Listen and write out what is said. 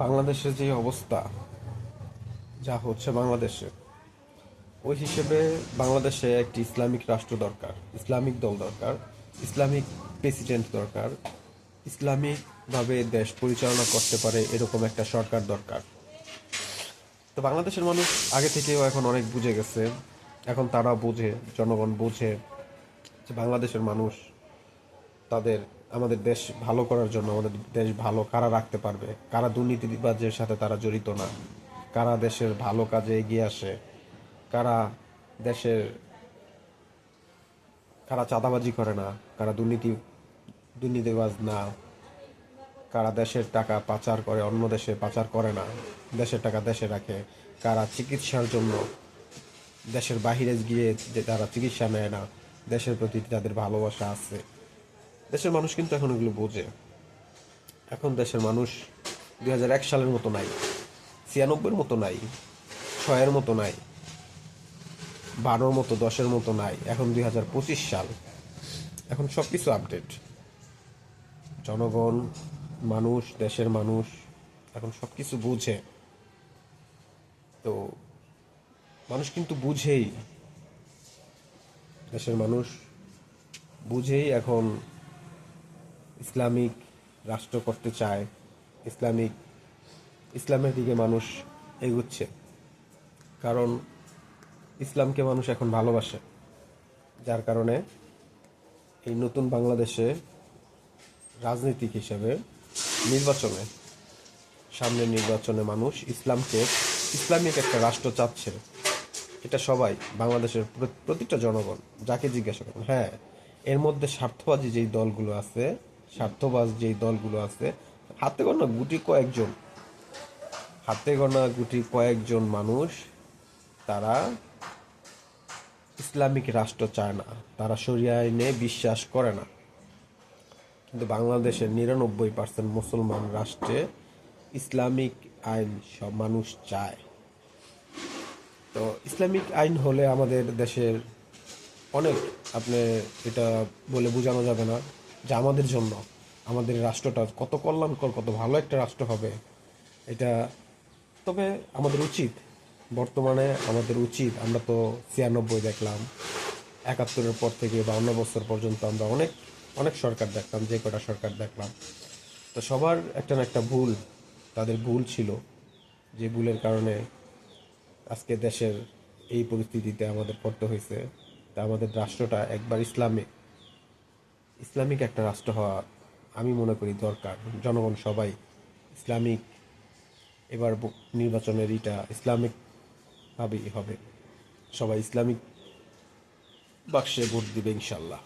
বাংলাদেশের যে অবস্থা যা হচ্ছে বাংলাদেশে, ওই হিসেবে বাংলাদেশে একটি ইসলামিক রাষ্ট্র দরকার, ইসলামিক দল দরকার, ইসলামিক প্রেসিডেন্ট দরকার, ইসলামিকভাবে দেশ পরিচালনা করতে পারে এরকম একটা সরকার দরকার। তো বাংলাদেশের মানুষ আগে থেকেও এখন অনেক বুঝে গেছে। এখন তারা বোঝে, জনগণ বোঝে যে বাংলাদেশের মানুষ তাদের আমাদের দেশ ভালো করার জন্য, আমাদের দেশ ভালো কারা রাখতে পারবে, কারা দুর্নীতিবাজের সাথে তারা জড়িত না, কারা দেশের ভালো কাজে এগিয়ে আসে, কারা দেশের কারা চাঁদাবাজি করে না, কারা দুর্নীতিবাজ না, কারা দেশের টাকা পাচার করে অন্য দেশে পাচার করে না, দেশের টাকা দেশে রাখে, কারা চিকিৎসার জন্য দেশের বাহিরে গিয়ে যে তারা চিকিৎসা নেয় না, দেশের প্রতি তাদের ভালোবাসা আছে। দেশের মানুষ কিন্তু এখন এগুলো বোঝে। এখন দেশের মানুষ 2001 সালের মতো নাই, 96-এর মতো নাই, 6-এর মতো নাই, 12-র মতো, 10-এর মতো নাই। এখন 2025 সাল, এখন সব কিছু আপডেট। জনগণ, মানুষ, দেশের মানুষ এখন সব কিছু বুঝে। তো মানুষ কিন্তু বুঝেই, দেশের মানুষ বুঝেই এখন ইসলামিক রাষ্ট্র করতে চায়, ইসলামের দিকে মানুষ এগুচ্ছে। কারণ ইসলামকে মানুষ এখন ভালোবাসে, যার কারণে এই নতুন বাংলাদেশে রাজনীতিক হিসেবে নির্বাচনে, সামনের নির্বাচনে মানুষ ইসলামিক একটা রাষ্ট্র চাচ্ছে। এটা সবাই, বাংলাদেশের প্রতিটা জনগণ যাকে জিজ্ঞাসা করেন। হ্যাঁ, এর মধ্যে স্বার্থবাজ যেই দলগুলো আছে, হাতে গোনা গুটি কয়েকজন মানুষ, তারা ইসলামিক রাষ্ট্র চায় না, তারা শরিয়া আইনে বিশ্বাস করে না। কিন্তু বাংলাদেশের 99% মুসলমান রাষ্ট্রে ইসলামিক আইন সব মানুষ চায়। তো ইসলামিক আইন হলে আমাদের দেশের অনেক, আপনি এটা বলে বোঝানো যাবে না যে আমাদের জন্য আমাদের রাষ্ট্রটা কত কল্যাণকর, কত ভালো একটা রাষ্ট্র হবে এটা। তবে আমাদের উচিত, আমরা তো 96 দেখলাম, 71-এর পর থেকে 52 বছর পর্যন্ত আমরা অনেক অনেক সরকার দেখলাম, যে কটা সরকার দেখলাম, তো সবার একটা না একটা ভুল, তাদের ভুল ছিল, যে ভুলের কারণে আজকে দেশের এই পরিস্থিতিতে আমাদের পড়তে হয়েছে। তা আমাদের রাষ্ট্রটা একবার ইসলামিক একটা রাষ্ট্র হওয়া আমি মনে করি দরকার। জনগণ সবাই ইসলামিক, এবার নির্বাচনের ইসলামিক ভাবেই হবে, সবাই ইসলামিক বাক্সে ভোট দিবে ইনশাল্লাহ।